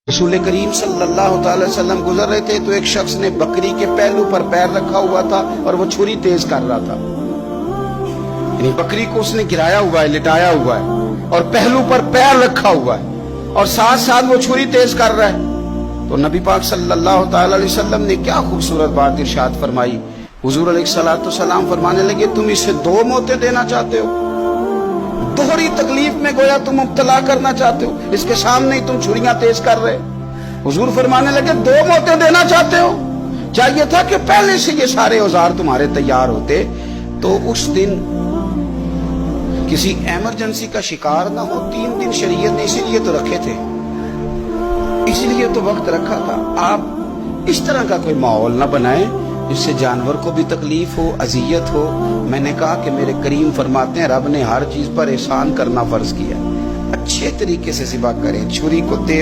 रसूल करीम सल्लल्लाहु अलैहि वसल्लम गुजर रहे थे तो एक शख्स ने बकरी के पहलू पर पैर रखा हुआ था और वो छुरी तेज कर रहा था। यानी बकरी को उसने गिराया हुआ है, लिटाया हुआ है और पहलू पर पैर रखा हुआ है और साथ साथ वो छुरी तेज कर रहा है। तो नबी पाक सल्लल्लाहु अलैहि वसल्लम ने क्या खूबसूरत बात इरशाद फरमाई। हुजूर अलैहिस्सलाम फरमाने लगे, तुम इसे दो मौतें देना चाहते हो, दोहरी तकलीफ में गोया तुम मुब्तला करना चाहते हो, इसके सामने ही तुम छुरियां तेज कर रहे। हुजूर फरमाने लगे, दो मौतें देना चाहते हो, चाहिए था कि पहले से ये सारे औजार तुम्हारे तैयार होते तो उस दिन किसी इमरजेंसी का शिकार ना हो। 3 दिन शरीयत ने इसीलिए तो रखे थे, इसलिए तो वक्त रखा था। आप इस तरह का कोई माहौल ना बनाए जिससे जानवर को भी तकलीफ हो, अजियत हो। मैंने कहा कि मेरे करीम फरमाते हैं, रब ने हर चीज पर एहसान करना फर्ज किया। अच्छे तरीके से ज़िबा करें, छुरी को तेज